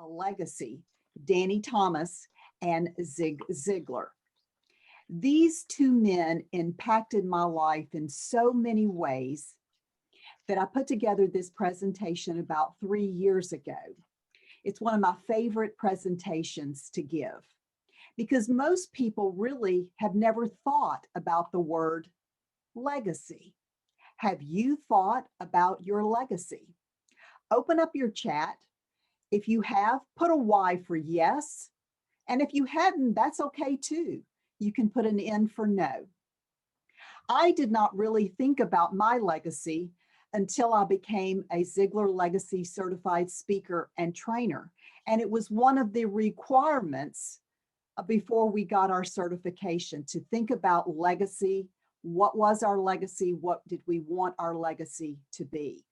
a legacy, Danny Thomas and Zig Ziglar. These two men impacted my life in so many ways that I put together this presentation about 3 years ago. It's one of my favorite presentations to give because most people really have never thought about the word legacy. Have you thought about your legacy? Open up your chat. If you have, put a Y for yes. And if you hadn't, that's okay too. You can put an N for no. I did not really think about my legacy until I became a Ziglar Legacy certified speaker and trainer. And it was one of the requirements before we got our certification to think about legacy. What was our legacy? What did we want our legacy to be?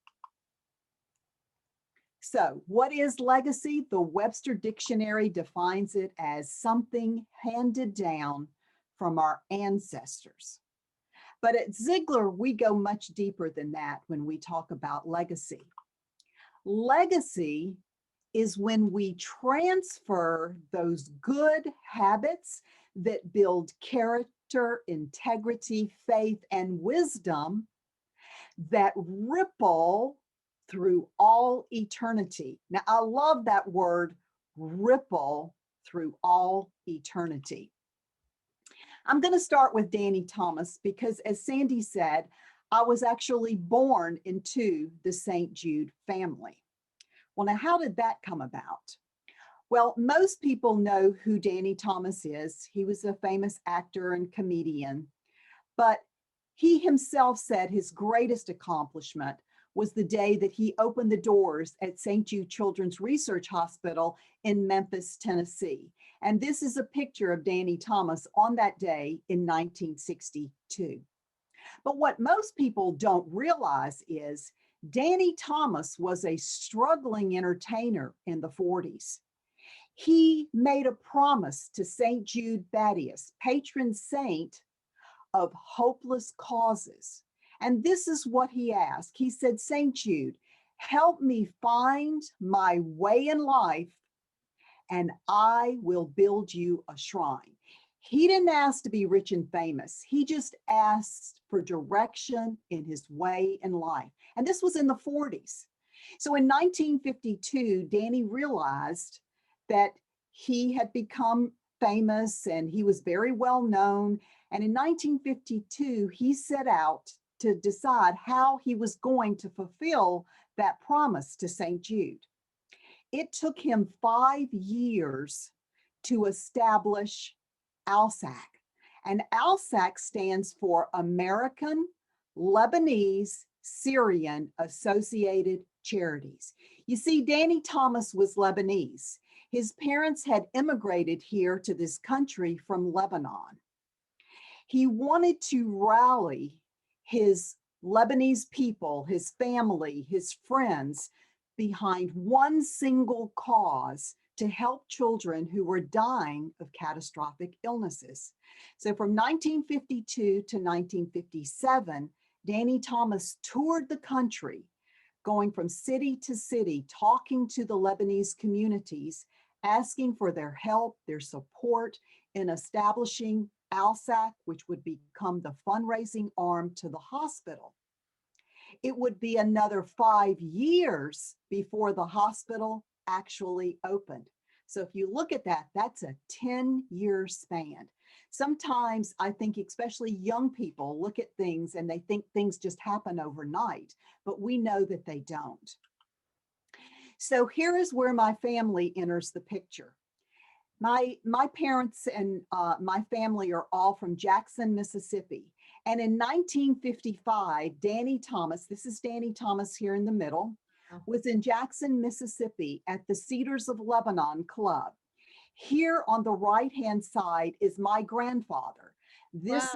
So what is legacy? The Webster Dictionary defines it as something handed down from our ancestors. But at Ziglar, we go much deeper than that when we talk about legacy. Legacy is when we transfer those good habits that build character, integrity, faith, and wisdom that ripple through all eternity. Now, I love that word, ripple through all eternity. I'm going to start with Danny Thomas because, as Sandy said, I was actually born into the St. Jude family. Well, now, how did that come about? Well, most people know who Danny Thomas is. He was a famous actor and comedian, but he himself said his greatest accomplishment was the day that he opened the doors at St. Jude Children's Research Hospital in Memphis, Tennessee. And this is a picture of Danny Thomas on that day in 1962. But what most people don't realize is Danny Thomas was a struggling entertainer in the 40s. He made a promise to St. Jude Thaddeus, patron saint of hopeless causes. And this is what he asked. He said, St. Jude, help me find my way in life and I will build you a shrine. He didn't ask to be rich and famous. He just asked for direction in his way in life. And this was in the 40s. So in 1952, Danny realized that he had become famous and he was very well known. And in 1952, he set out to decide how he was going to fulfill that promise to St. Jude. It took him 5 years to establish ALSAC. And ALSAC stands for American Lebanese Syrian Associated Charities. You see, Danny Thomas was Lebanese. His parents had immigrated here to this country from Lebanon. He wanted to rally his Lebanese people, his family, his friends behind one single cause to help children who were dying of catastrophic illnesses. So from 1952 to 1957, Danny Thomas toured the country, going from city to city, talking to the Lebanese communities, asking for their help, their support in establishing ALSAC, which would become the fundraising arm to the hospital. It would be another 5 years before the hospital actually opened. So if you look at that, that's a 10-year span. Sometimes I think especially young people look at things and they think things just happen overnight, but we know that they don't. So here is where my family enters the picture. My parents and my family are all from Jackson, Mississippi. And in 1955, Danny Thomas, this is Danny Thomas here in the middle, was in Jackson, Mississippi at the Cedars of Lebanon Club. Here on the right-hand side is my grandfather. This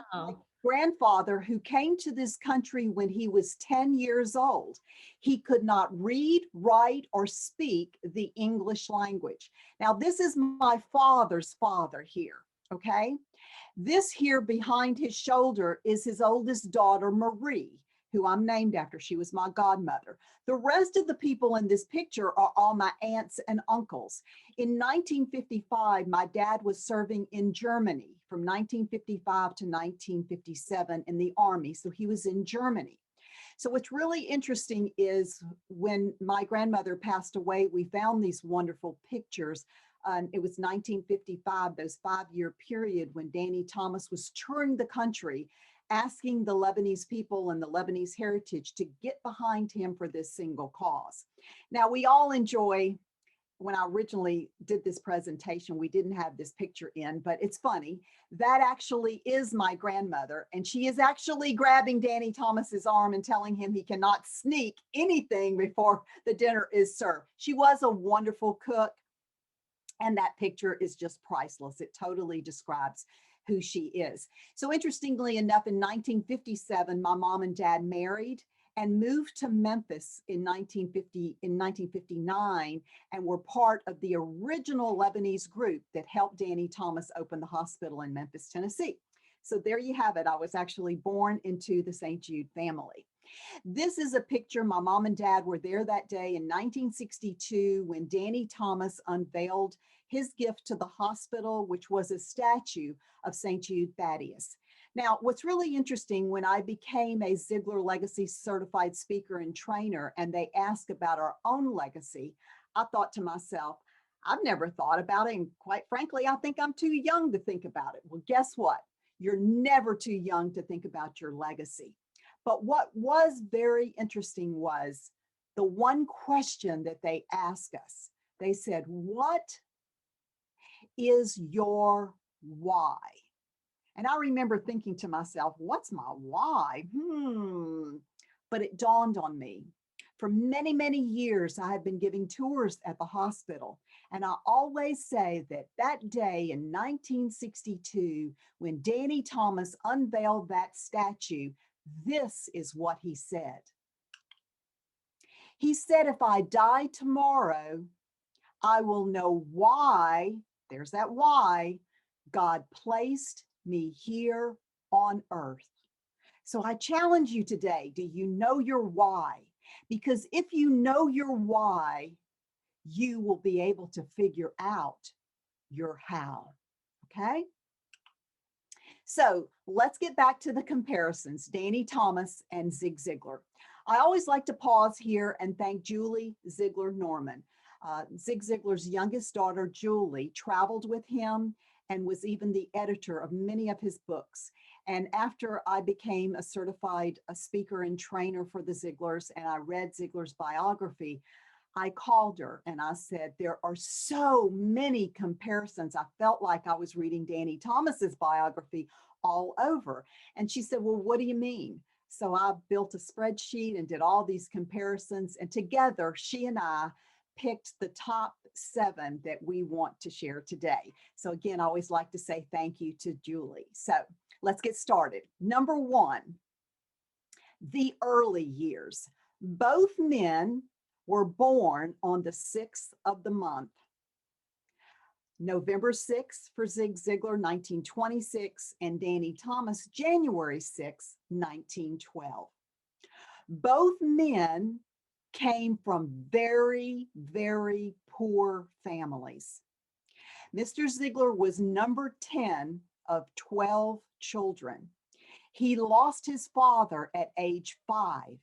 grandfather who came to this country when he was 10 years old. He could not read, write, or speak the English language. Now, this is my father's father here, okay? This here behind his shoulder is his oldest daughter, Marie, who I'm named after. She was my godmother. The rest of the people in this picture are all my aunts and uncles. In 1955, my dad was serving in Germany from 1955 to 1957 in the Army. So he was in Germany. So what's really interesting is when my grandmother passed away, we found these wonderful pictures. It was 1955, those 5-year period when Danny Thomas was touring the country, asking the Lebanese people and the Lebanese heritage to get behind him for this single cause. Now, we all enjoy, when I originally did this presentation, we didn't have this picture in, but it's funny. That actually is my grandmother, and she is actually grabbing Danny Thomas's arm and telling him he cannot sneak anything before the dinner is served. She was a wonderful cook, and that picture is just priceless. It totally describes who she is. So interestingly enough, in 1957, my mom and dad married and moved to Memphis in 1959, and were part of the original Lebanese group that helped Danny Thomas open the hospital in Memphis, Tennessee. So there you have it. I was actually born into the St. Jude family. This is a picture. My mom and dad were there that day in 1962 when Danny Thomas unveiled his gift to the hospital, which was a statue of St. Jude Thaddeus. Now, what's really interesting, when I became a Ziglar Legacy certified speaker and trainer, and they asked about our own legacy, I thought to myself, I've never thought about it. And quite frankly, I think I'm too young to think about it. Well, guess what? You're never too young to think about your legacy. But what was very interesting was the one question that they asked us. They said, what is your why? And I remember thinking to myself, what's my why? But it dawned on me. For many, many years, I have been giving tours at the hospital. And I always say that that day in 1962, when Danny Thomas unveiled that statue, this is what he said. He said, if I die tomorrow, I will know why, there's that why, God placed me here on earth. So I challenge you today, do you know your why? Because if you know your why, you will be able to figure out your how, okay? So let's get back to the comparisons, Danny Thomas and Zig Ziglar. I always like to pause here and thank Julie Ziglar Norman. Zig Ziglar's youngest daughter, Julie, traveled with him and was even the editor of many of his books. And after I became a certified speaker and trainer for the Ziglars, and I read Ziglar's biography, I called her and I said, there are so many comparisons. I felt like I was reading Danny Thomas's biography all over. And she said, well, what do you mean? So I built a spreadsheet and did all these comparisons. And together, she and I picked the top 7 that we want to share today. So again, I always like to say thank you to Julie. So let's get started. Number 1, the early years. Both men were born on the 6th of the month. November 6th for Zig Ziglar, 1926, and Danny Thomas, January 6th, 1912. Both men came from very, very poor families. Mr. Ziglar was number 10 of 12 children. He lost his father at age 5,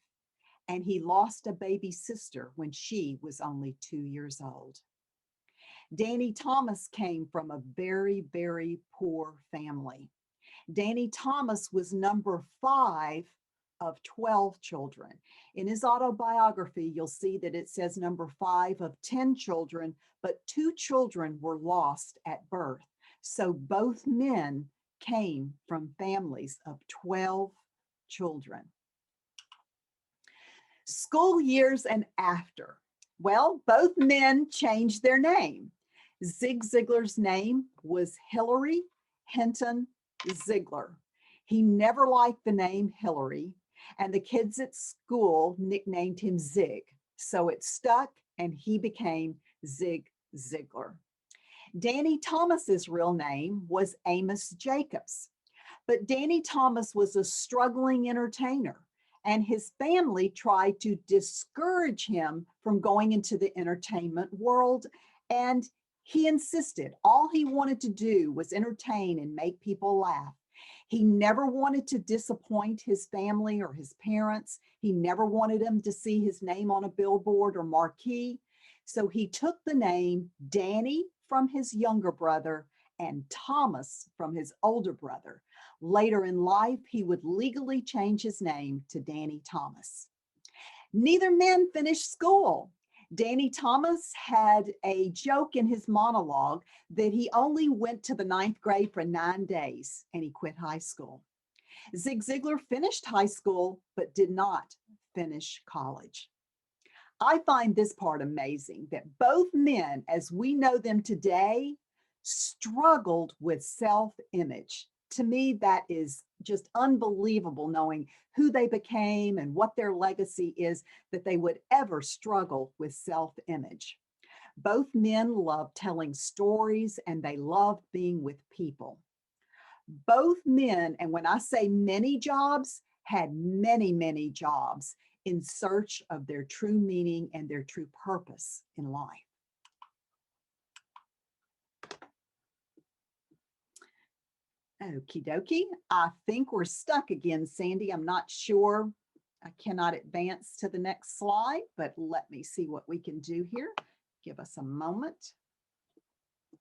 and he lost a baby sister when she was only 2 years old. Danny Thomas came from a very, very poor family. Danny Thomas was number 5 of 12 children. In his autobiography, you'll see that it says number 5 of 10 children, but 2 children were lost at birth. So both men came from families of 12 children. School years and after. Well, both men changed their name. Zig Ziglar's name was Hilary Hinton Ziglar. He never liked the name Hilary, and the kids at school nicknamed him Zig. So it stuck, and he became Zig Ziglar. Danny Thomas's real name was Amos Jacobs, but Danny Thomas was a struggling entertainer, and his family tried to discourage him from going into the entertainment world. And he insisted all he wanted to do was entertain and make people laugh. He never wanted to disappoint his family or his parents. He never wanted them to see his name on a billboard or marquee. So he took the name Danny from his younger brother and Thomas from his older brother. Later in life, he would legally change his name to Danny Thomas. Neither man finished school. Danny Thomas had a joke in his monologue that he only went to the 9th grade for 9 days and he quit high school. Zig Ziglar finished high school, but did not finish college. I find this part amazing that both men, as we know them today, struggled with self-image. To me, that is just unbelievable, knowing who they became and what their legacy is, that they would ever struggle with self-image. Both men loved telling stories and they loved being with people. Both men, and when I say many jobs, had many, many jobs in search of their true meaning and their true purpose in life. Okie dokie. I think we're stuck again, Sandy. I'm not sure. I cannot advance to the next slide, but let me see what we can do here. Give us a moment.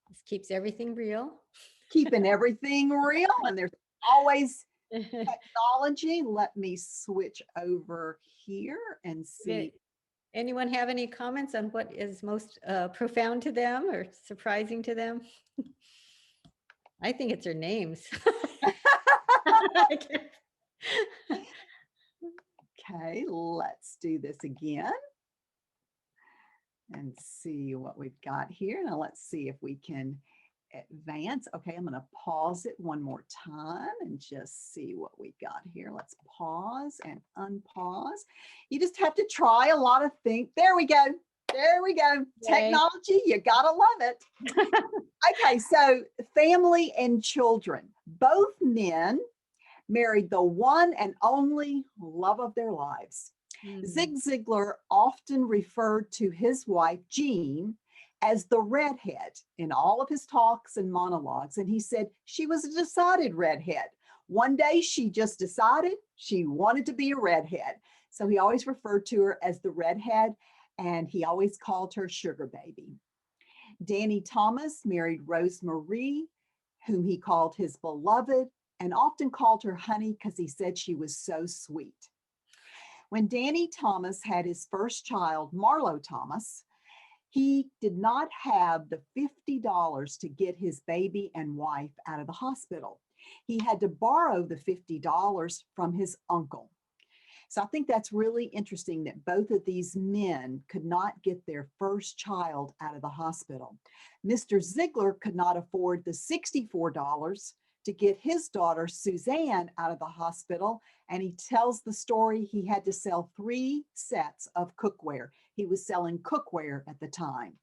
This keeps everything real. Keeping everything real, and there's always technology. Let me switch over here and see. Anyone have any comments on what is most profound to them or surprising to them? I think it's their names. Okay, let's do this again and see what we've got here. Now let's see if we can advance. Okay, I'm going to pause it one more time and just see what we got here. Let's pause and unpause. You just have to try a lot of things. There we go. There we go. Yay. Technology, you gotta love it. Okay, so family and children. Both men married the one and only love of their lives. Zig Ziglar often referred to his wife, Jean, as the redhead in all of his talks and monologues. And he said she was a decided redhead. One day she just decided she wanted to be a redhead. So he always referred to her as the redhead, and he always called her Sugar Baby. Danny Thomas married Rose Marie, whom he called his beloved, and often called her honey because he said she was so sweet. When Danny Thomas had his first child, Marlo Thomas, he did not have the $50 to get his baby and wife out of the hospital. He had to borrow the $50 from his uncle. So I think that's really interesting that both of these men could not get their first child out of the hospital. Mr. Ziglar could not afford the $64 to get his daughter Suzanne out of the hospital, and he tells the story he had to sell 3 sets of cookware. He was selling cookware at the time.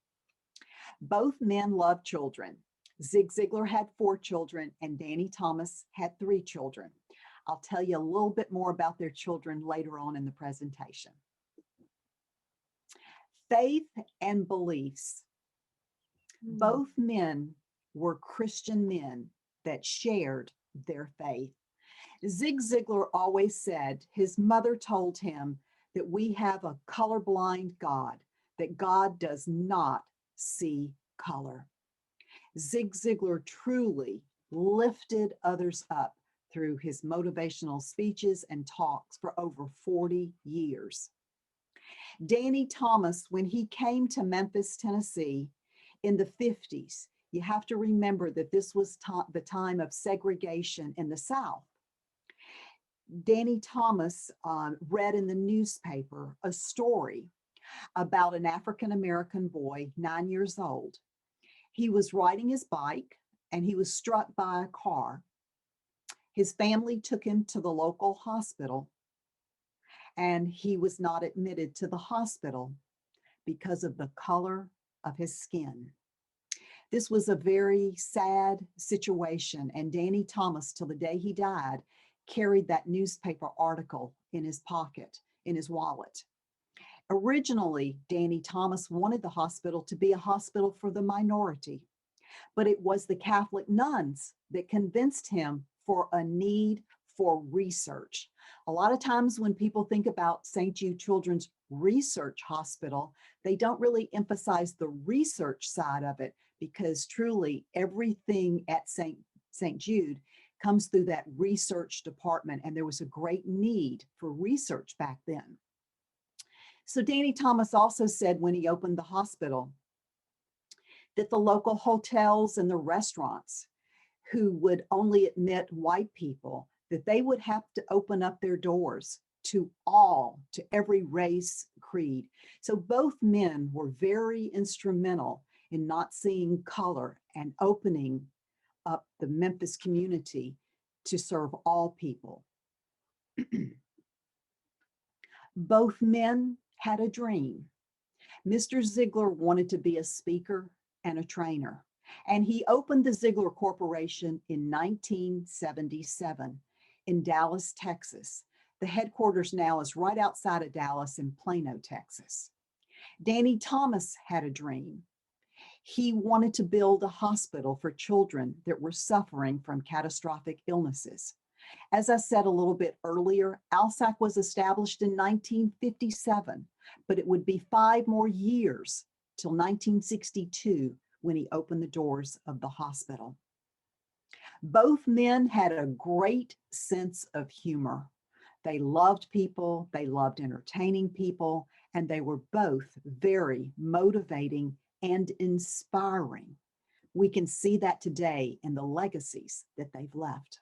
Both men loved children. Zig Ziglar had 4 children and Danny Thomas had 3 children. I'll tell you a little bit more about their children later on in the presentation. Faith and beliefs. Both men were Christian men that shared their faith. Zig Ziglar always said his mother told him that we have a colorblind God, that God does not see color. Zig Ziglar truly lifted others up through his motivational speeches and talks for over 40 years. Danny Thomas, when he came to Memphis, Tennessee in the 50s, you have to remember that this was the time of segregation in the South. Danny Thomas read in the newspaper a story about an African-American boy, 9 years old. He was riding his bike and he was struck by a car. His family took him to the local hospital and he was not admitted to the hospital because of the color of his skin. This was a very sad situation, and Danny Thomas, till the day he died, carried that newspaper article in his pocket, in his wallet. Originally, Danny Thomas wanted the hospital to be a hospital for the minority, but it was the Catholic nuns that convinced him for a need for research. A lot of times when people think about St. Jude Children's Research Hospital, they don't really emphasize the research side of it, because truly everything at St. Jude comes through that research department, and there was a great need for research back then. So Danny Thomas also said when he opened the hospital that the local hotels and the restaurants who would only admit white people, that they would have to open up their doors to all, to every race, creed. So both men were very instrumental in not seeing color and opening up the Memphis community to serve all people. Both men had a dream. Mr. Ziglar wanted to be a speaker and a trainer, and he opened the Ziglar Corporation in 1977 in Dallas, Texas. The headquarters now is right outside of Dallas in Plano, Texas. Danny Thomas had a dream. He wanted to build a hospital for children that were suffering from catastrophic illnesses. As I said a little bit earlier, ALSAC was established in 1957, but it would be 5 more years till 1962 when he opened the doors of the hospital. Both men had a great sense of humor. They loved people, they loved entertaining people, and they were both very motivating and inspiring. We can see that today in the legacies that they've left.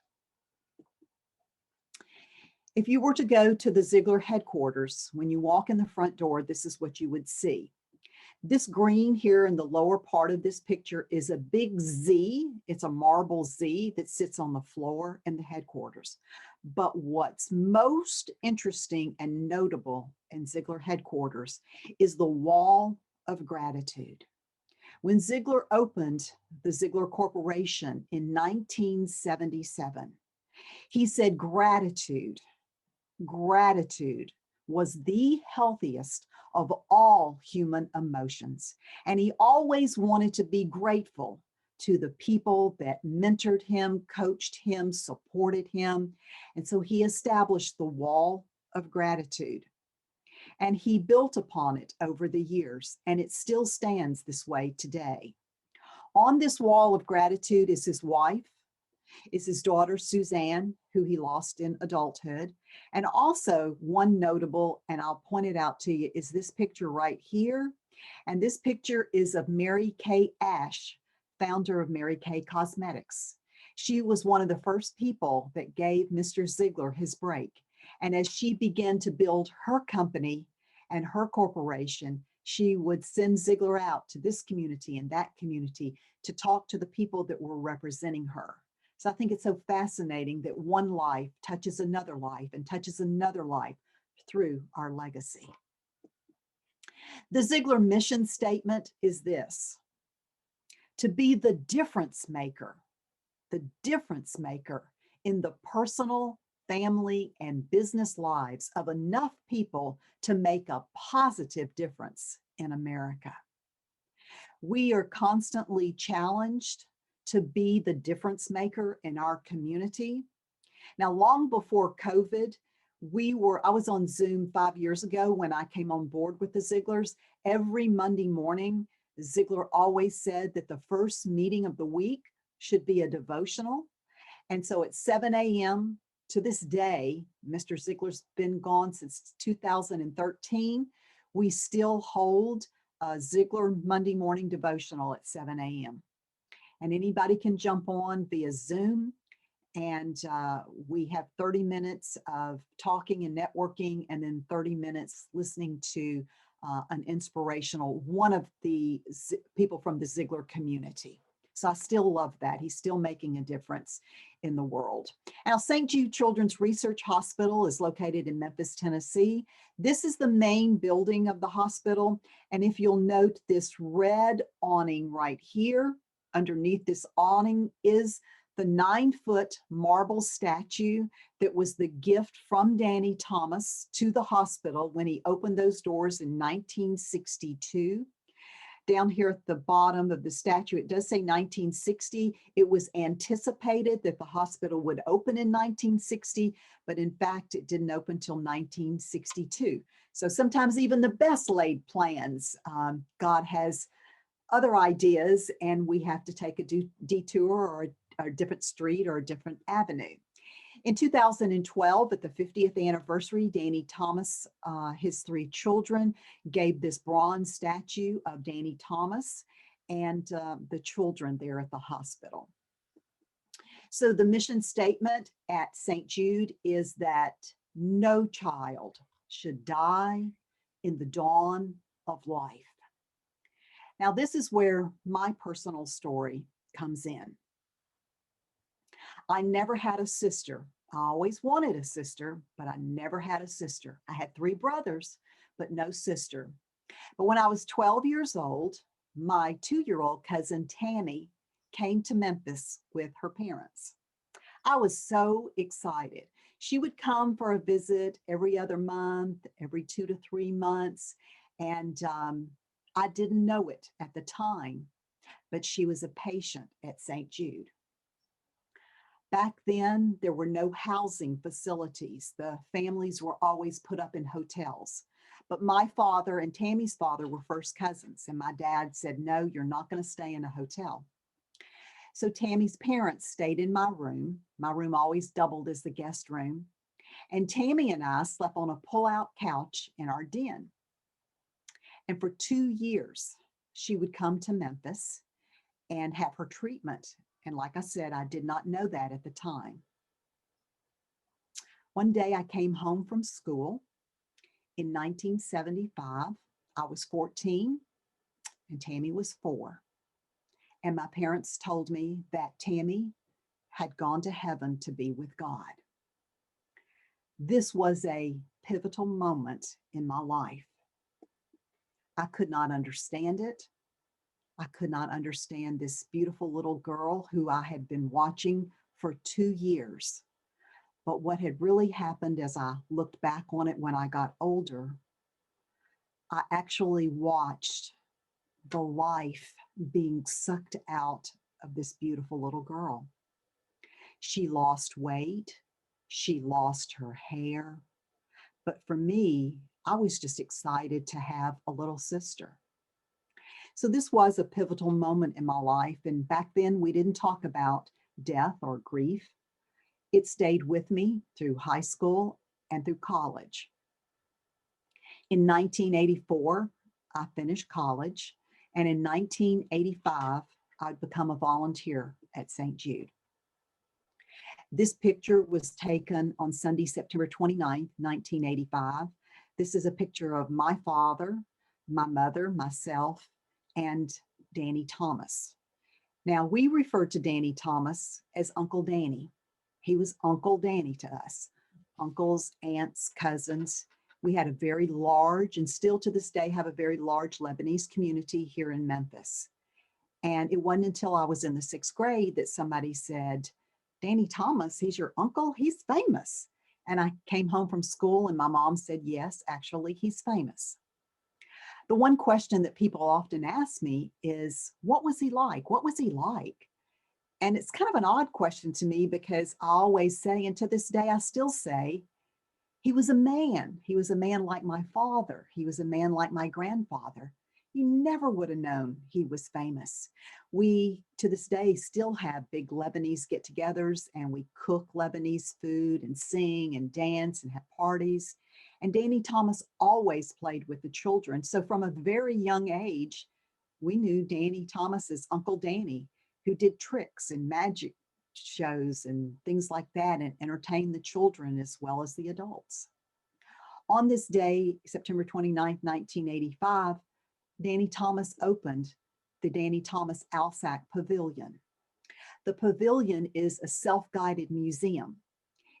If you were to go to the Ziglar headquarters, when you walk in the front door, this is what you would see. This green here in the lower part of this picture is a big Z. It's a marble Z that sits on the floor in the headquarters. But what's most interesting and notable in Ziglar headquarters is the wall of gratitude. When Ziglar opened the Ziglar Corporation in 1977, he said gratitude was the healthiest of all human emotions. And he always wanted to be grateful to the people that mentored him, coached him, supported him. And so he established the wall of gratitude. And he built upon it over the years, and it still stands this way today. On this wall of gratitude is his wife, is his daughter, Suzanne, who he lost in adulthood. And also one notable, and I'll point it out to you, is this picture right here. And this picture is of Mary Kay Ash, founder of Mary Kay Cosmetics. She was one of the first people that gave Mr. Ziglar his break. And as she began to build her company and her corporation, she would send Ziglar out to this community and that community to talk to the people that were representing her. So I think it's so fascinating that one life touches another life and touches another life through our legacy. The Ziglar mission statement is this: to be the difference maker in the personal, family, and business lives of enough people to make a positive difference in America. We are constantly challenged to be the difference maker in our community. Now, long before COVID, I was on Zoom 5 years ago when I came on board with the Ziglars. Every Monday morning, Ziglar always said that the first meeting of the week should be a devotional. And so at 7 a.m. to this day, Mr. Ziglar's been gone since 2013. We still hold a Ziglar Monday morning devotional at 7 a.m. And anybody can jump on via Zoom. And we have 30 minutes of talking and networking, and then 30 minutes listening to an inspirational, one of the people from the Ziglar community. So I still love that. He's still making a difference in the world. Now, St. Jude Children's Research Hospital is located in Memphis, Tennessee. This is the main building of the hospital. And if you'll note this red awning right here, underneath this awning is the 9-foot marble statue that was the gift from Danny Thomas to the hospital when he opened those doors in 1962. Down here at the bottom of the statue, it does say 1960. It was anticipated that the hospital would open in 1960, but in fact, it didn't open until 1962. So sometimes even the best laid plans, God has other ideas, and we have to take a detour or a different street or a different avenue. In 2012, at the 50th anniversary, Danny Thomas, his 3 children, gave this bronze statue of Danny Thomas and the children there at the hospital. So the mission statement at St. Jude is that no child should die in the dawn of life. Now, this is where my personal story comes in. I never had a sister. I always wanted a sister, but I never had a sister. I had 3 brothers, but no sister. But when I was 12 years old, my 2-year-old cousin Tammy came to Memphis with her parents. I was so excited. She would come for a visit every other month, every 2 to 3 months, and I didn't know it at the time, but she was a patient at St. Jude. Back then, there were no housing facilities. The families were always put up in hotels. But my father and Tammy's father were first cousins, and my dad said, no, you're not going to stay in a hotel. So Tammy's parents stayed in my room. My room always doubled as the guest room. And Tammy and I slept on a pull-out couch in our den. And for 2 years, she would come to Memphis and have her treatment. And like I said, I did not know that at the time. One day I came home from school in 1975. I was 14 and Tammy was 4. And my parents told me that Tammy had gone to heaven to be with God. This was a pivotal moment in my life. I could not understand it. I could not understand this beautiful little girl who I had been watching for 2 years. But what had really happened as I looked back on it when I got older, I actually watched the life being sucked out of this beautiful little girl. She lost weight. She lost her hair. But for me, I was just excited to have a little sister. So this was a pivotal moment in my life. And back then we didn't talk about death or grief. It stayed with me through high school and through college. In 1984, I finished college. And in 1985, I'd become a volunteer at St. Jude. This picture was taken on Sunday, September 29th, 1985. This is a picture of my father, my mother, myself, and Danny Thomas. Now, we refer to Danny Thomas as Uncle Danny. He was Uncle Danny to us, uncles, aunts, cousins. We had a very large, and still to this day have a very large Lebanese community here in Memphis. And it wasn't until I was in the 6th grade that somebody said, Danny Thomas, he's your uncle? He's famous. And I came home from school and my mom said, yes, actually, he's famous. The one question that people often ask me is, what was he like? What was he like? And it's kind of an odd question to me because I always say, and to this day, I still say, he was a man. He was a man like my father. He was a man like my grandfather. You never would have known he was famous. We, to this day, still have big Lebanese get-togethers, and we cook Lebanese food and sing and dance and have parties. And Danny Thomas always played with the children. So from a very young age, we knew Danny Thomas as Uncle Danny, who did tricks and magic shows and things like that and entertained the children as well as the adults. On this day, September 29th, 1985, Danny Thomas opened the Danny Thomas Alsack Pavilion. The pavilion is a self-guided museum.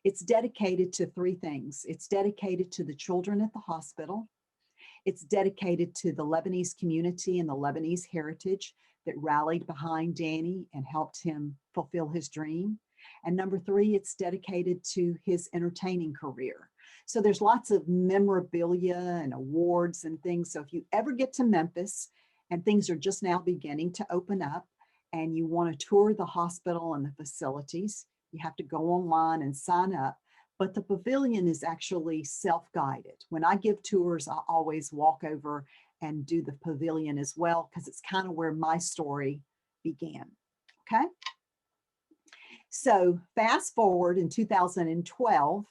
It's dedicated to 3 things. It's dedicated to the children at the hospital. It's dedicated to the Lebanese community and the Lebanese heritage that rallied behind Danny and helped him fulfill his dream. And number 3, it's dedicated to his entertaining career. So there's lots of memorabilia and awards and things. So if you ever get to Memphis and things are just now beginning to open up and you want to tour the hospital and the facilities, you have to go online and sign up. But the pavilion is actually self-guided. When I give tours, I always walk over and do the pavilion as well, because it's kind of where my story began. Okay. So fast forward in 2012,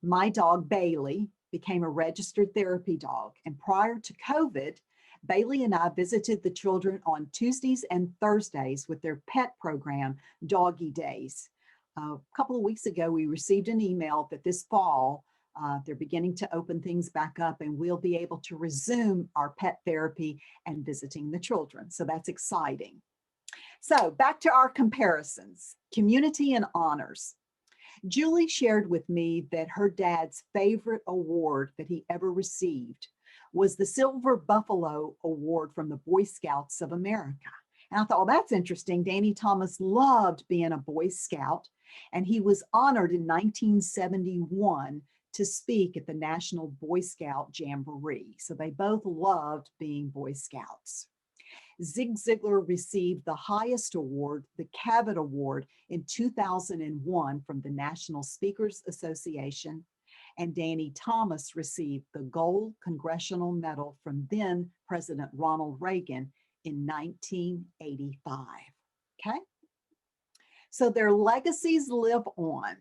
my dog Bailey became a registered therapy dog. And prior to COVID, Bailey and I visited the children on Tuesdays and Thursdays with their pet program, Doggy Days. A couple of weeks ago, we received an email that this fall, they're beginning to open things back up and we'll be able to resume our pet therapy and visiting the children. So that's exciting. So back to our comparisons, community and honors. Julie shared with me that her dad's favorite award that he ever received was the Silver Buffalo Award from the Boy Scouts of America. And I thought, well, that's interesting. Danny Thomas loved being a Boy Scout, and he was honored in 1971 to speak at the National Boy Scout Jamboree. So they both loved being Boy Scouts. Zig Ziglar received the highest award, the Cavett Award, in 2001 from the National Speakers Association, and Danny Thomas received the Gold Congressional Medal from then President Ronald Reagan in 1985. Okay? So their legacies live on.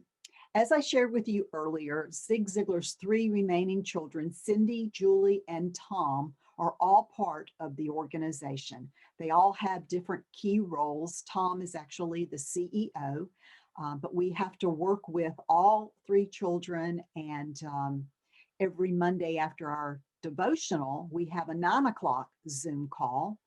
As I shared with you earlier, Zig Ziglar's 3 remaining children, Cindy, Julie, and Tom, are all part of the organization. They all have different key roles. Tom is actually the CEO, but we have to work with all 3 children, and every Monday after our devotional, we have a 9 o'clock Zoom call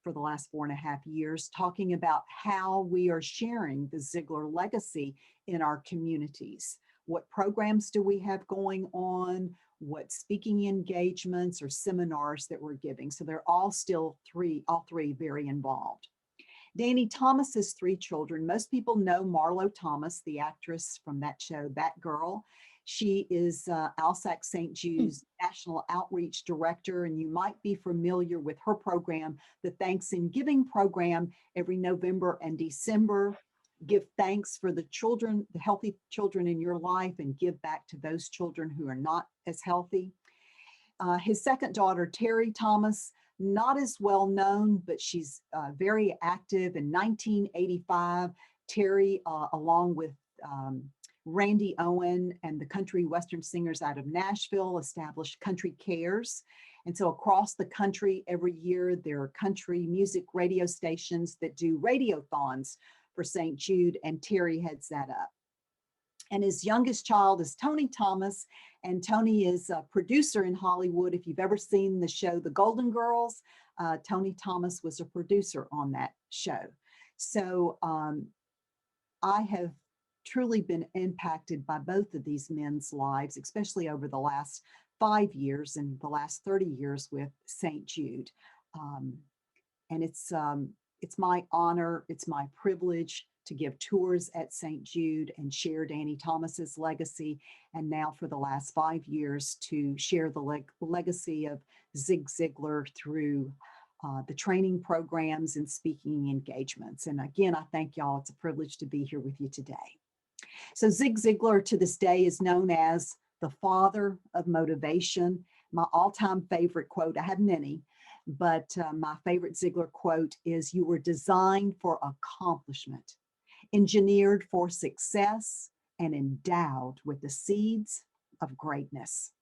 for the last 4.5 years, talking about how we are sharing the Ziglar legacy in our communities. What programs do we have going on? What speaking engagements or seminars that we're giving? So they're all all three very involved. Danny Thomas has 3 children. Most people know Marlo Thomas, the actress from that show, That Girl. She is Alsac St. Jude's National Outreach Director, and you might be familiar with her program, the Thanks and Giving program, every November and December. Give thanks for the children, the healthy children in your life, and give back to those children who are not as healthy. His second daughter, Terry Thomas, not as well known, but she's very active. In 1985, Terry, along with Randy Owen and the country western singers out of Nashville, established Country Cares. And so across the country, every year, there are country music radio stations that do radiothons for St. Jude, and Terry heads that up. And his youngest child is Tony Thomas, and Tony is a producer in Hollywood. If you've ever seen the show The Golden Girls, Tony Thomas was a producer on that show. So I have truly been impacted by both of these men's lives, especially over the last 5 years and the last 30 years with St. Jude. And it's my honor, it's my privilege to give tours at St. Jude and share Danny Thomas's legacy, and now for the last 5 years to share the legacy of Zig Ziglar through the training programs and speaking engagements. And again, I thank y'all. It's a privilege to be here with you today. So Zig Ziglar to this day is known as the father of motivation. My all-time favorite quote, I have many, but my favorite Ziglar quote is, "You were designed for accomplishment, engineered for success, and endowed with the seeds of greatness."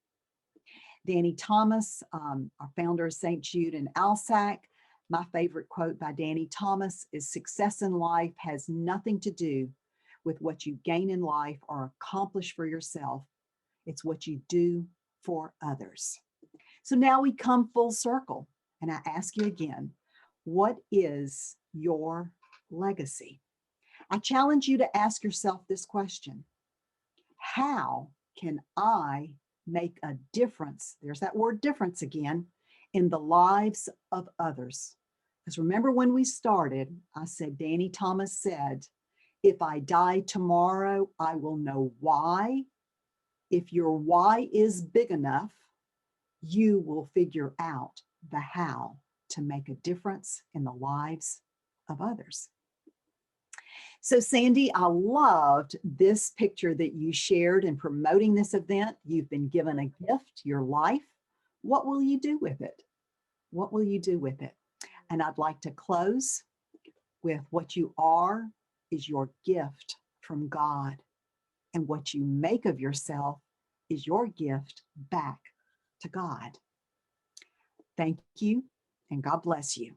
Danny Thomas, our founder of St. Jude in Alsac, my favorite quote by Danny Thomas is, "Success in life has nothing to do with what you gain in life or accomplish for yourself. It's what you do for others." So now we come full circle, and I ask you again, what is your legacy? I challenge you to ask yourself this question: how can I make a difference? There's that word difference again, in the lives of others. Because remember when we started, I said, Danny Thomas said, if I die tomorrow, I will know why. If your why is big enough, you will figure out the how to make a difference in the lives of others. So Sandy, I loved this picture that you shared in promoting this event. You've been given a gift, your life. What will you do with it? What will you do with it? And I'd like to close with what you are is your gift from God. And what you make of yourself is your gift back to God. Thank you, and God bless you.